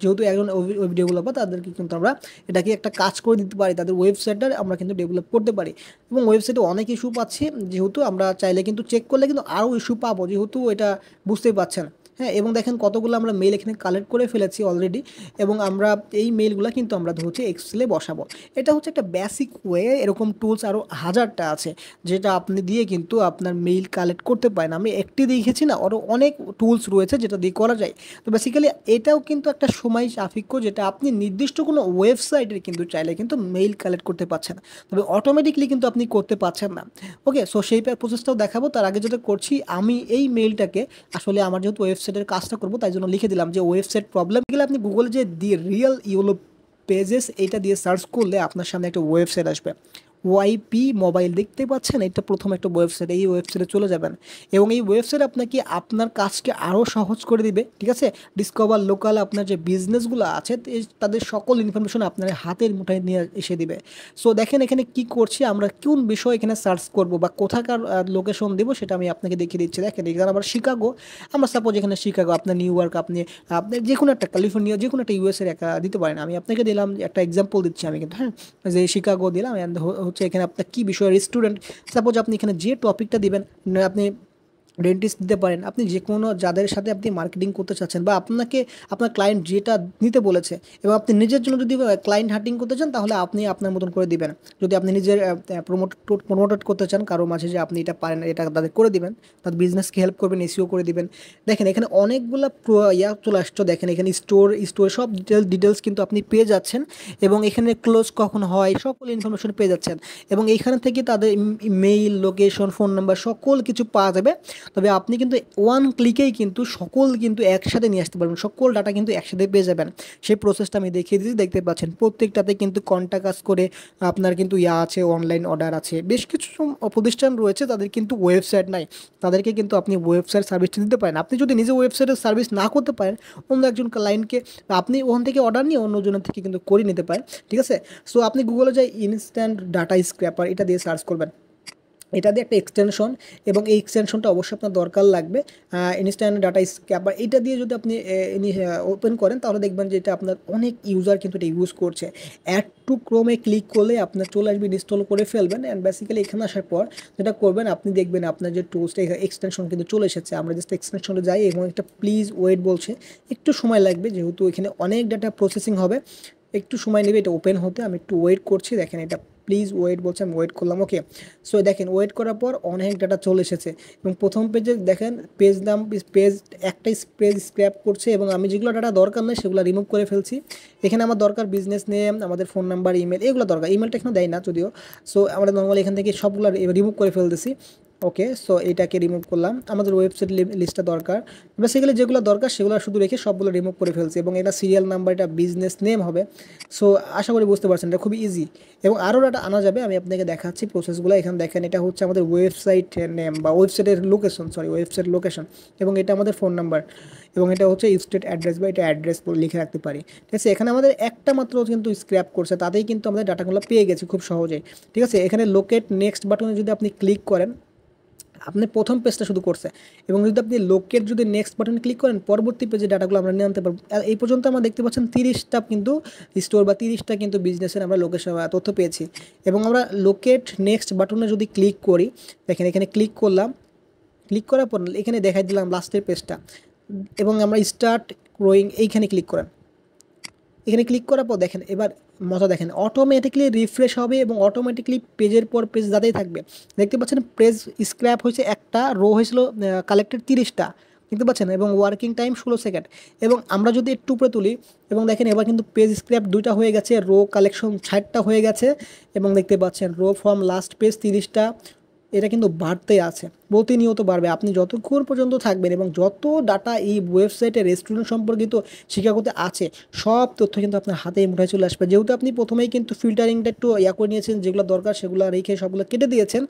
যেহেতু একজন ওয়েব ডেভেলপার, তাদেরকে কিন্তু আমরা এটাকে একটা কাজ করে দিতে পারি, তাদের ওয়েবসাইটটা আমরা কিন্তু ডেভেলপ করতে পারি। এবং ওয়েবসাইটে অনেক ইস্যু পাচ্ছি, যেহেতু আমরা চাইলে কিন্তু চেক করলে কিন্তু আরও ইস্যু পাবো, যেহেতু এটা বুঝতেই পারছেন। হ্যাঁ, এবং দেখেন কতগুলো আমরা মেইল এখানে কালেক্ট করে ফেলেছি অলরেডি, এবং আমরা এই মেইলগুলো কিন্তু আমরা হচ্ছে এক্সেলে বসাবো। এটা হচ্ছে একটা বেসিক ওয়ে, এরকম টুলস আরও হাজারটা আছে যেটা আপনি দিয়ে কিন্তু আপনার মেইল কালেক্ট করতে পারেন। আমি একটি দেখেছি না, আরও অনেক টুলস রয়েছে যেটা দিয়ে করা যায়। তো বেসিক্যালি এটাও কিন্তু একটা সময় সাপেক্ষ, যেটা আপনি নির্দিষ্ট কোনো ওয়েবসাইটের কিন্তু চাইলে কিন্তু মেইল কালেক্ট করতে পারছেন, তবে অটোমেটিকলি কিন্তু আপনি করতে পারছেন না। ওকে, সো সেই প্রসেসটাও দেখাবো। তার আগে যেটা করছি, আমি এই মেইলটাকে আসলে আমার যেহেতু ওয়েবসাইটের কাজটা করবো তাই জন্য লিখে দিলাম যে ওয়েবসাইট প্রবলেম গেলে আপনি গুগলে যে দি রিয়েল ইউলো পেজেস এইটা দিয়ে সার্চ করলে আপনার সামনে একটা ওয়েবসাইট আসবে, ওয়াইপি মোবাইল দেখতে পাচ্ছেন, এটা প্রথম একটা ওয়েবসাইট, এই ওয়েবসাইটে চলে যাবেন এবং এই ওয়েবসাইট আপনাকে আপনার কাজকে আরও সহজ করে দিবে। ঠিক আছে, ডিসকভার লোকাল আপনার যে বিজনেসগুলো আছে তাদের সকল ইনফরমেশন আপনার হাতের মুঠায় নিয়ে এসে দিবে। সো দেখেন এখানে কি করছি, আমরা কোন বিষয় এখানে সার্চ করব বা কোথাকার লোকেশন দেবো সেটা আমি আপনাকে দেখিয়ে দিচ্ছি। দেখেন এখানে আবার শিকাগো, আমরা সাপোজ এখানে শিকাগো, আপনার নিউ ইয়র্ক, আপনি আপনার যে কোনো একটা ক্যালিফোর্নিয়া, যে কোনো একটা ইউএসের একটা দিতে পারেন। আমি আপনাকে দিলাম একটা এক্সাম্পল দিচ্ছি আমি কিন্তু, হ্যাঁ, যে শিকাগো দিলাম, হচ্ছে এখানে আপনার কী বিষয় স্টুডেন্ট, সাপোজ আপনি এখানে যে টপিকটা দিবেন, আপনি ডেন্টিস্ট দিতে পারেন, আপনি যে কোনো যাদের সাথে আপনি মার্কেটিং করতে চাচ্ছেন বা আপনাকে আপনার ক্লায়েন্ট যেটা নিতে বলেছে, এবং আপনি নিজের জন্য যদি ক্লায়েন্ট হান্টিং করতে চান তাহলে আপনি আপনার মতন করে দিবেন। যদি আপনি নিজের প্রমোটেড করতে চান কারো মাঝে যে আপনি এটা পারেন, এটা তাদের করে দিবেন, তাদের বিজনেসকে হেল্প করবেন, এসিও করে দিবেন। দেখেন এখানে অনেকগুলো চলে আসছো, দেখেন এখানে স্টোর সব ডিটেলস কিন্তু আপনি পেয়ে যাচ্ছেন, এবং এখানে ক্লোজ কখন হয় সকল ইনফরমেশন পেয়ে যাচ্ছেন, এবং এইখান থেকে তাদের মেইল, লোকেশন, ফোন নাম্বার সকল কিছু পাওয়া যাবে। তবে আপনি কিন্তু ওয়ান ক্লিকেই কিন্তু সকল কিন্তু একসাথে নিয়ে আসতে পারবেন, সকল ডাটা কিন্তু একসাথে পেয়ে যাবেন। সেই প্রসেসটা আমি দেখিয়ে দিচ্ছি, দেখতে পাচ্ছেন প্রত্যেকটাতে কিন্তু কন্টাক্ট করে আপনার কিন্তু আছে, অনলাইন অর্ডার আছে, বেশ কিছু প্রতিষ্ঠান রয়েছে তাদের কিন্তু ওয়েবসাইট নাই, তাদেরকে কিন্তু আপনি ওয়েবসাইট সার্ভিসটা দিতে পারেন। আপনি যদি নিজে ওয়েবসাইটের সার্ভিস না করতে পারেন, অন্য একজন ক্লায়েন্টকে আপনি ওখান থেকে অর্ডার নিয়ে অন্যজনের থেকে কিন্তু করে নিতে পারেন। ঠিক আছে, সো আপনি গুগলে যাই ইনস্ট্যান্ট ডাটা স্ক্র্যাপার এটা দিয়ে সার্চ করবেন, এটা দিয়ে একটা এক্সটেনশন, এবং এই এক্সটেনশনটা অবশ্যই আপনার দরকার লাগবে। ইনস্ট্যান্ট ডাটা স্ক্র্যাপার এটা দিয়ে যদি আপনি ওপেন করেন তাহলে দেখবেন যে এটা আপনার অনেক ইউজার কিন্তু এটা ইউজ করছে। অ্যাড টু ক্রোমে ক্লিক করলে আপনার চলে আসবে, ইনস্টল করে ফেলবেন, অ্যান্ড বেসিক্যালি এখানে আসার পর যেটা করবেন আপনি দেখবেন আপনার যে টুলসটা এক্সটেনশন কিন্তু চলে এসেছে। আমরা জাস্ট এক্সটেনশনে যাই এবং একটা প্লিজ ওয়েট বলছে, একটু সময় লাগবে যেহেতু এখানে অনেক ডাটা প্রসেসিং হবে, একটু সময় নেবে এটা ওপেন হতে, আমি একটু ওয়েট করছি। দেখেন এটা প্লিজ ওয়েট বলছে, আমি ওয়েট করলাম। ওকে, সো দেখেন ওয়েট করার পর অনেক ডাটা চলে এসেছে, এবং প্রথম পেজে দেখেন পেজ একটা পেজ স্ক্র্যাপ করছে, এবং আমি যেগুলো ডাটা দরকার নয় সেগুলো রিমুভ করে ফেলছি। এখানে আমার দরকার বিজনেস নেম, আমাদের ফোন নাম্বার, ইমেল, এগুলো দরকার, ইমেলটা এখানে দেয় না যদিও। সো আমরা নর্মালি এখান থেকে সবগুলো রিমুভ করে ফেলতেছি। ওকে, সো এটাকে রিমুভ করলাম, আমাদের ওয়েবসাইট লিস্টটা দরকার, বেসিক্যালি যেগুলো দরকার সেগুলো শুধু রেখে সবগুলো রিমুভ করে ফেলছি। এবং এটা সিরিয়াল নাম্বার, এটা বিজনেস নেম হবে। সো আশা করি বুঝতে পারছেন, এটা খুবই ইজি। এবং আরও ডাটা আনা যাবে, আমি আপনাকে দেখাচ্ছি প্রসেসগুলো। এখানে দেখেন, এটা হচ্ছে আমাদের ওয়েবসাইট নেম বা ওয়েবসাইটের লোকেশন, সরি ওয়েবসাইট লোকেশন। এবং এটা আমাদের ফোন নাম্বার, এবং এটা হচ্ছে স্টেট অ্যাড্রেস বা এটা অ্যাড্রেস লিখে রাখতে পারি। ঠিক আছে, এখানে আমাদের একটা মাত্র কিন্তু স্ক্র্যাপ করছে, তাতেই কিন্তু আমাদের ডাটাগুলো পেয়ে গেছি খুব সহজেই। ঠিক আছে, এখানে লোকেট নেক্সট বাটনে যদি আপনি ক্লিক করেন, আপনি প্রথম পেজটা শুধু করছে, এবং যদি আপনি লোকের যদি নেক্সট বাটন ক্লিক করেন, পরবর্তী পেজে ডাটাগুলো আমরা নিয়ে আনতে পারবো। আর এই পর্যন্ত আমরা দেখতে পাচ্ছেন 30টা কিন্তু স্টোর বা 30টা কিন্তু বিজনেসের আমরা লোকেশন তথ্য পেয়েছি। এবং আমরা লোকেট নেক্সট বাটনে যদি ক্লিক করি, দেখেন এখানে ক্লিক করলাম, ক্লিক করার পর এখানে দেখাই দিলাম লাস্টের পেজটা, এবং আমরা স্টার্ট গ্রোয়িং এইখানে ক্লিক করেন। এখানে ক্লিক করার পর দেখেন এবার মজা, দেখেন অটোমেটিকলি রিফ্রেশ হবে এবং অটোমেটিকলি পেজের পর পেজ যাতেই থাকবে। দেখতে পাচ্ছেন পেজ স্ক্র্যাপ হয়েছে, একটা রো হয়েছিল কালেক্টেড 30টা, দেখতে পাচ্ছেন, এবং ওয়ার্কিং টাইম 16 সেকেন্ড। এবং আমরা যদি একটু উপরে তুলি, এবং দেখেন এবার কিন্তু পেজ স্ক্র্যাপ 2টা হয়ে গেছে, রো কালেকশন 60টা হয়ে গেছে, এবং দেখতে পাচ্ছেন রো ফ্রম লাস্ট পেজ 30টা। এটা কিন্তু বাড়তেই আছে, প্রতিনিয়ত বাড়বে। আপনি যতক্ষণ পর্যন্ত থাকবেন এবং যত ডাটা এই ওয়েবসাইটে রেস্টুরেন্ট সম্পর্কিত শিক্ষাগত আছে, সব তথ্য কিন্তু আপনার হাতে মুঠায় চলে আসবে। যেহেতু আপনি প্রথমেই কিন্তু ফিল্টারিংটা একটু করে নিয়েছেন, যেগুলো দরকার সেগুলো রেখে সবগুলো কেটে দিয়েছেন,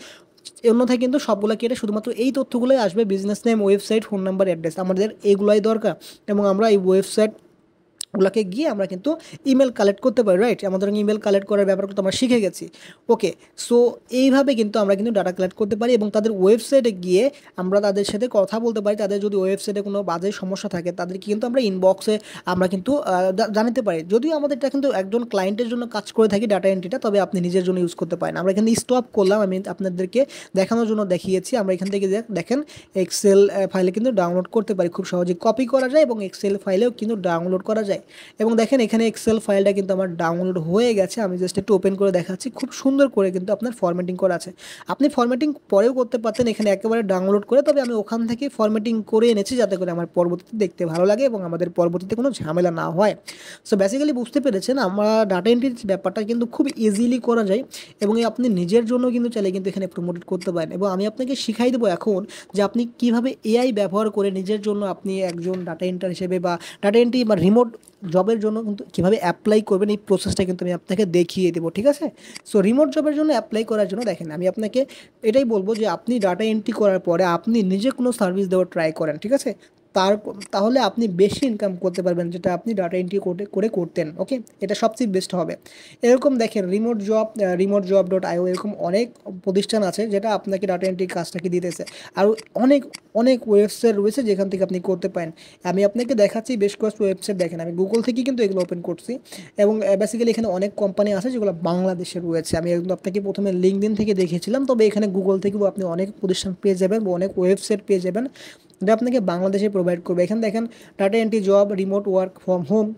অন্যথায় কিন্তু সবগুলো কেটে শুধুমাত্র এই তথ্যগুলোই আসবে, business name, website, phone number, address. আমাদের এইগুলাই দরকার, এবং আমরা এই ওয়েবসাইট ওগুলোকে গিয়ে আমরা কিন্তু ইমেল কালেক্ট করতে পারি, রাইট? আমাদের ইমেল কালেক্ট করার ব্যাপারটা তো আমরা শিখে গেছি। ওকে, সো এইভাবে কিন্তু আমরা কিন্তু ডাটা কালেক্ট করতে পারি, এবং তাদের ওয়েবসাইটে গিয়ে আমরা তাদের সাথে কথা বলতে পারি। তাদের যদি ওয়েবসাইটে কোনো বাজে সমস্যা থাকে, তাদেরকে কিন্তু আমরা ইনবক্সে আমরা কিন্তু জানাতে পারি। যদিও আমাদের এটা কিন্তু একজন ক্লায়েন্টের জন্য কাজ করে থাকি ডাটা এন্ট্রিটা, তবে আপনি নিজের জন্য ইউজ করতে পারেন। আমরা এখানে স্টপ করলাম, আমি আপনাদেরকে দেখানোর জন্য দেখিয়েছি। আমরা এখান থেকে দেখেন এক্সেল ফাইলে কিন্তু ডাউনলোড করতে পারি, খুব সহজে কপি করা যায়, এবং এক্সেল ফাইলেও কিন্তু ডাউনলোড করা যায়। এবং দেখেন এখানে এক্সেল ফাইলটা কিন্তু আমার ডাউনলোড হয়ে গেছে, আমি জাস্ট একটু ওপেন করে দেখাচ্ছি। খুব সুন্দর করে কিন্তু আপনার ফরম্যাটিং করা আছে, আপনি ফরম্যাটিং পরেও করতে পারতেন এখানে একেবারে ডাউনলোড করে, তবে আমি ওখান থেকে ফরম্যাটিং করে এনেছি যাতে করে আমার পরবর্তীতে দেখতে ভালো লাগে এবং আমাদের পরবর্তীতে কোনো ঝামেলা না হয়। সো বেসিক্যালি বুঝতে পেরেছেন, আমরা ডাটা এন্ট্রির ব্যাপারটা কিন্তু খুব ইজিলি করা যায়, এবং আপনি নিজের জন্য কিন্তু চাইলে কিন্তু এখানে প্রমোট করতে পারেন। এবং আমি আপনাকে শিখাই দেবো এখন যে আপনি কিভাবে এআই ব্যবহার করে নিজের জন্য আপনি একজন ডাটা এন্টার হিসেবে বা ডাটা এন্ট্রি বা রিমোট জবের জন্য কিন্তু কীভাবে অ্যাপ্লাই করবেন, এই প্রসেসটা কিন্তু আমি আপনাকে দেখিয়ে দেবো, ঠিক আছে? সো রিমোট জবের জন্য অ্যাপ্লাই করার জন্য দেখেন, আমি আপনাকে এটাই বলবো যে আপনি ডাটা এন্ট্রি করার পরে আপনি নিজে কোনো সার্ভিস দেওয়ার ট্রাই করেন, ঠিক আছে? তাহলে আপনি বেশি ইনকাম করতে পারবেন, যেটা আপনি ডাটা এন্ট্রি করে করতেন। ওকে, এটা সবচেয়ে বেস্ট হবে। এরকম দেখেন রিমোট জব.io, এরকম অনেক প্রতিষ্ঠান আছে যেটা আপনাকে ডাটা এন্ট্রি কাজটাকে দিতেছে। আর অনেক অনেক ওয়েবসাইট রয়েছে যেখান থেকে আপনি করতে পারেন। আমি আপনাকে দেখাচ্ছি বেশ কয়েকটা ওয়েবসাইট, দেখেন আমি গুগল থেকে কিন্তু এগুলো ওপেন করছি, এবং বেসিক্যালি এখানে অনেক কোম্পানি আছে যেগুলো বাংলাদেশে রয়েছে। আমি কিন্তু আপনাকে প্রথমে লিঙ্কডইন থেকে দেখিয়েছিলাম, তবে এখানে গুগল থেকেও আপনি অনেক প্রতিষ্ঠান পেয়ে যাবেন বা অনেক ওয়েবসাইট পেয়ে যাবেন যেটা আপনাকে বাংলাদেশে প্রোভাইড করবে। এখানে দেখেন data entry job, remote work from home.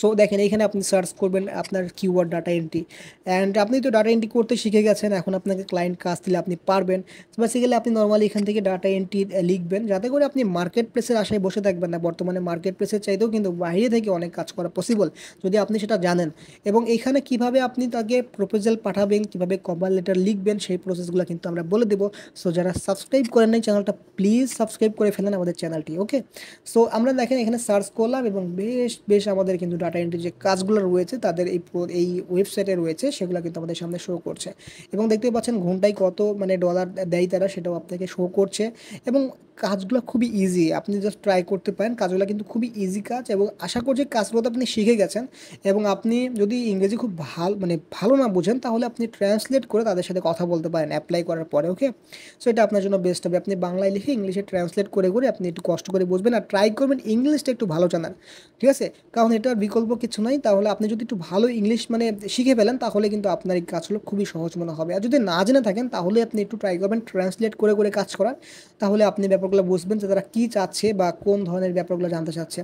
So দেখেন এইখানে আপনি সার্চ করবেন আপনার কিওয়ার্ড ডাটা এন্ট্রি, অ্যান্ড আপনি তো ডাটা এন্ট্রি করতে শিখে গেছেন, এখন আপনাকে ক্লায়েন্ট কাজ দিলে আপনি পারবেন। বেসিক্যালি আপনি নর্মালি এখান থেকে ডাটা এন্ট্রি লিখবেন, যাতে করে আপনি মার্কেট প্লেসের আশায় বসে থাকবেন না। বর্তমানে মার্কেট প্লেসের চাইতেও কিন্তু বাইরে থেকে অনেক কাজ করা পসিবল, যদি আপনি সেটা জানেন। এবং এইখানে কিভাবে আপনি তাকে প্রপোজাল পাঠাবেন, কিভাবে কভার লেটার লিখবেন, সেই প্রসেসগুলো কিন্তু আমরা বলে দেবো। সো যারা সাবস্ক্রাইব করেন নাই চ্যানেলটা, প্লিজ সাবস্ক্রাইব করে ফেলেন আমাদের চ্যানেলটি। ওকে, সো আমরা দেখেন এখানে সার্চ করলাম, এবং বেশ বেশ আমাদের কিন্তু ডাটা এন্ট্রি যে কাজগুলো রয়েছে তাদের এই ওয়েবসাইটে রয়েছে, সেগুলো কিন্তু আমাদের সামনে শো করছে। এবং দেখতে পাচ্ছেন ঘন্টায় কত মানে ডলার দেয় তারা, সেটাও আপনাকে শো করছে। এবং কাজগুলো খুবই ইজি, আপনি জাস্ট ট্রাই করতে পারেন, কাজগুলো কিন্তু খুবই ইজি কাজ। এবং আশা করছি কাজগুলো তো আপনি শিখে গেছেন, এবং আপনি যদি ইংরেজি খুব ভালো না বুঝেন, তাহলে আপনি ট্রান্সলেট করে তাদের সাথে কথা বলতে পারেন অ্যাপ্লাই করার পরে। ওকে, সো এটা আপনার জন্য বেস্ট হবে। আপনি বাংলায় লিখে ইংলিশে ট্রান্সলেট করে করে আপনি একটু কষ্ট করে বুঝবেন, আর ট্রাই করবেন ইংলিশটা একটু ভালো জানার, ঠিক আছে? কারণ এটার বিকল্প কিছু নাই। তাহলে আপনি যদি একটু ভালো ইংলিশ মানে শিখে ফেলেন, তাহলে কিন্তু আপনার এই কাজগুলো খুবই সহজ মনে হবে। আর যদি না জেনে থাকেন, তাহলে আপনি একটু ট্রাই করবেন ট্রান্সলেট করে করে কাজ করার, তাহলে আপনি ব্যাপারগুলো বুঝবেন যে তারা কী চাচ্ছে বা কোন ধরনের ব্যাপারগুলো জানতে চাচ্ছে।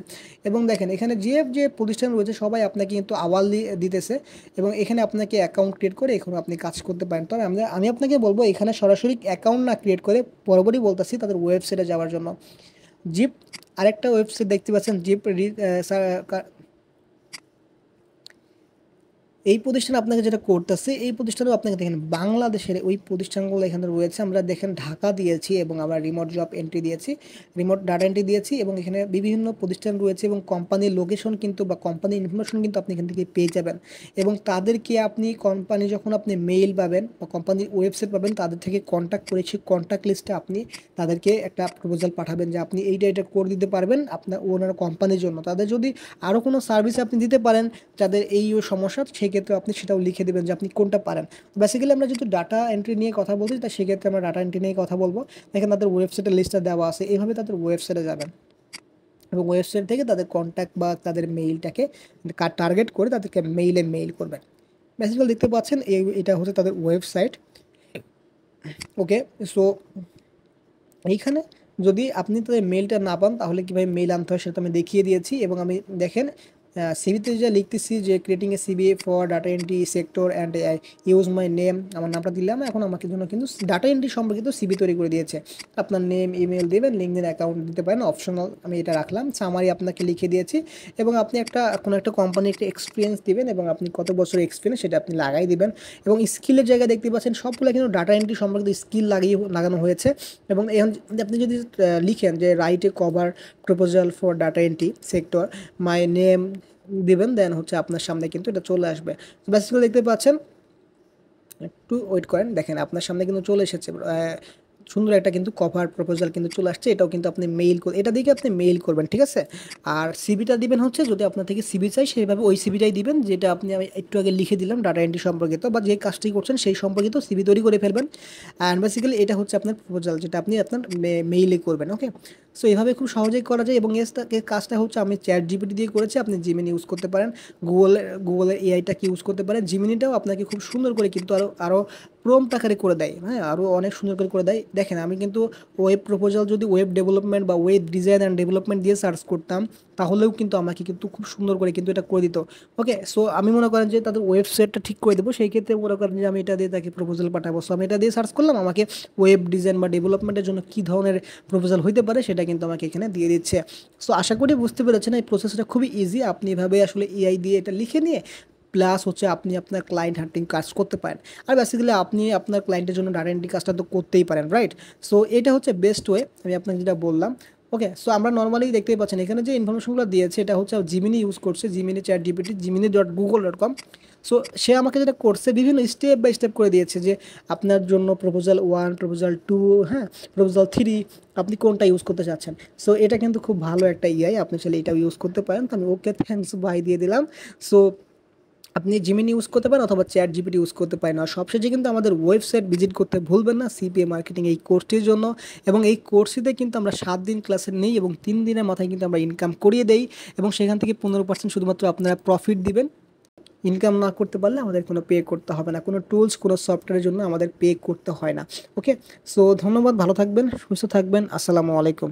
এবং দেখেন এখানে যে যে প্রতিষ্ঠান রয়েছে সবাই আপনাকে কিন্তু আওয়ারলি দিতেছে, এবং এখানে আপনাকে অ্যাকাউন্ট ক্রিয়েট করে এখানে আপনি কাজ করতে পারেন। তবে আমি আপনাকে বলবো এখানে সরাসরি অ্যাকাউন্ট না ক্রিয়েট করে, বরাবরই বলতেছি তাদের ওয়েবসাইটে যাওয়ার জন্য। জিপ, আরেকটা ওয়েবসাইট দেখতে পাচ্ছেন জিপ এই প্রতিষ্ঠান আপনাকে যেটা করতেছে, এই প্রতিষ্ঠানেও আপনাকে দেখেন বাংলাদেশের ওই প্রতিষ্ঠানগুলো এখানে রয়েছে। আমরা দেখেন ঢাকা দিয়েছি এবং আমরা রিমোট জব এন্ট্রি দিয়েছি, রিমোট ডাটা এন্ট্রি দিয়েছি এবং এখানে বিভিন্ন প্রতিষ্ঠান রয়েছে এবং কোম্পানির লোকেশন কিন্তু বা কোম্পানির ইনফরমেশন কিন্তু আপনি এখান থেকে পেয়ে যাবেন। এবং তাদেরকে আপনি কোম্পানি যখন আপনি মেইল পাবেন বা কোম্পানির ওয়েবসাইট পাবেন, তাদের থেকে কন্ট্যাক্ট করে সেই কন্ট্যাক্ট লিস্টে আপনি তাদেরকে একটা প্রপোজাল পাঠাবেন যে আপনি এইটা এটা করে দিতে পারবেন আপনার ওনার কোম্পানির জন্য। তাদের যদি আরও কোনো সার্ভিস আপনি দিতে পারেন যাদের এই সমস্যা, সেক্ষেত্রে আপনি সেটাও লিখে দেবেন যে আপনি কোনটা পারেন। বেসিক্যালি আমরা যেহেতু ডাটা এন্ট্রি নিয়ে কথা বলছি, তাই সেক্ষেত্রে আমরা ডাটা এন্ট্রি নিয়ে কথা বলবো। দেখেন তাদের ওয়েবসাইটের লিস্টটা দেওয়া আছে, এইভাবে তাদের ওয়েবসাইটে যাবেন এবং ওয়েবসাইট থেকে তাদের কন্ট্যাক্ট বা তাদের মেইলটাকে টার্গেট করে তাদেরকে মেইল করবেন। বেসিক্যালি দেখতে পাচ্ছেন এটা হচ্ছে তাদের ওয়েবসাইট। ওকে, সো এইখানে যদি আপনি তাদের মেইলটা না পান তাহলে কীভাবে মেইল আনতে হয় সেটা আমি দেখিয়ে দিয়েছি। এবং আমি দেখেন সিভিতে যা লিখতেছি যে creating a CV for data entry sector and use my name, আমার নামটা দিলাম। এখন আমাকে জন্য কিন্তু ডাটা এন্ট্রি সম্পর্কিত সিভি তৈরি করে দিয়েছে। আপনার নেম, ইমেল দেবেন, লিঙ্কডিন অ্যাকাউন্ট দিতে পারেন, অপশনাল আমি এটা রাখলাম। সামারি আপনাকে লিখে দিয়েছি এবং আপনি কোনো একটা কোম্পানির একটা এক্সপিরিয়েন্স দিবেন এবং আপনি কত বছর এক্সপিরিয়েন্স সেটা আপনি লাগাই দিবেন। এবং স্কিলের জায়গায় দেখতে পাচ্ছেন সবগুলো কিন্তু ডাটা এন্ট্রি সম্পর্কিত স্কিল লাগানো হয়েছে। এবং এখন আপনি যদি লিখেন যে write a cover proposal for data entry sector, my name দিবেন, দেন হচ্ছে আপনার সামনে কিন্তু এটা চলে আসবে। বেসিক্যালি দেখতে পাচ্ছেন, একটু ওয়েট করেন, দেখেন আপনার সামনে কিন্তু চলে এসেছে সুন্দর একটা কিন্তু কভার প্রপোজাল কিন্তু চলে আসছে। এটাও কিন্তু আপনি এটা দিকে আপনি মেইল করবেন, ঠিক আছে। আর সিবিটা দিবেন হচ্ছে যদি আপনার থেকে সিবি চাই সেইভাবে ওই সিবিটাই দিবেন যেটা আমি একটু আগে লিখে দিলাম ডাটা এন্ট্রি সম্পর্কিত বা যে কাজটি করছেন সেই সম্পর্কিত সিবি তৈরি করে ফেলবেন। অ্যান্ড বেসিক্যালি এটা হচ্ছে আপনার প্রপোজাল যেটা আপনি আপনার মেইলে করবেন। ওকে, সো এইভাবে খুব সহজেই করা যায়। এবং কাজটা হচ্ছে আমি চ্যাট জিপিটি দিয়ে করেছি, আপনি জিমিনি ইউজ করতে পারেন, গুগলের এআইটাকে ইউজ করতে পারেন। জিমিনিটাও আপনাকে খুব সুন্দর করে কিন্তু আরও প্রম্পট আকারে করে দেয়, হ্যাঁ, আরও অনেক সুন্দর করে দেয়। দেখেন আমি কিন্তু ওয়েব প্রপোজাল যদি ওয়েব ডেভেলপমেন্ট বা ওয়েব ডিজাইন অ্যান্ড ডেভেলপমেন্ট দিয়ে সার্চ করতাম তাহলেও কিন্তু আমাকে কিন্তু খুব সুন্দর করে কিন্তু এটা করে দিত। ওকে, সো আমি মনে করেন যে তাদের ওয়েবসাইটটা ঠিক করে দেবো, সেই ক্ষেত্রে মনে করেন যে আমি এটা দিয়ে তাকে প্রপোজাল পাঠাবো। সো আমি এটা দিয়ে সার্চ করলাম, আমাকে ওয়েব ডিজাইন বা ডেভেলপমেন্টের জন্য কী ধরনের প্রপোজাল হইতে পারে সেটা কিন্তু আমাকে এখানে দিয়ে দিচ্ছে। সো আশা করি বুঝতে পেরেছেন এই প্রসেসটা খুবই ইজি। আপনি এভাবে আসলে এআই দিয়ে এটা লিখে নিয়ে প্লাস হচ্ছে আপনি আপনার ক্লায়েন্ট হান্টিং কাজ করতে পারেন। আর বেসিক্যালি আপনি আপনার ক্লায়েন্টের জন্য ডাটা এন্ট্রি কাজটা তো করতেই পারেন, রাইট। সো এটা হচ্ছে বেস্ট ওয়ে, আমি আপনাকে যেটা বললাম। ওকে, সো আমরা নর্মালি দেখতেই পাচ্ছেন এখানে যে ইনফরমেশনগুলো দিয়েছে এটা হচ্ছে জিমিনি ইউজ করছে, জিমিনি চ্যাট জিপিটি, জিমিনি.google.com। সো সে আমাকে যেটা করছে বিভিন্ন স্টেপ বাই স্টেপ করে দিয়েছে যে আপনার জন্য প্রপোজাল 1, প্রপোজাল 2, হ্যাঁ, প্রপোজাল 3 আপনি কোনটা ইউজ করতে চাচ্ছেন। সো এটা কিন্তু খুব ভালো একটা ইআই, আপনি চাইলে এটাও ইউজ করতে পারেন। তো আমি ওকে থ্যাঙ্কস বাই দিয়ে দিলাম। সো আপনি জিমিনি ইউজ করতে পারেন অথবা চ্যাট জিপিটি ইউজ করতে পারেন। আর সবশেষে কিন্তু আমাদের ওয়েবসাইট ভিজিট করতে ভুলবেন না সিপিএ মার্কেটিং এই কোর্সটির জন্য। এবং এই কোর্সটিতে কিন্তু আমরা 7 দিন ক্লাসে নেই এবং 3 দিনের মাথায় কিন্তু আমরা ইনকাম করিয়ে দেই এবং সেখান থেকে 15% শুধুমাত্র আপনারা প্রফিট দিবেন। ইনকাম না করতে পারলে আমাদের কোনো পে করতে হবে না, কোনো টুলস, কোনো সফটওয়্যারের জন্য আমাদের পে করতে হয় না। ওকে, সো ধন্যবাদ, ভালো থাকবেন, সুস্থ থাকবেন, আসসালামু আলাইকুম।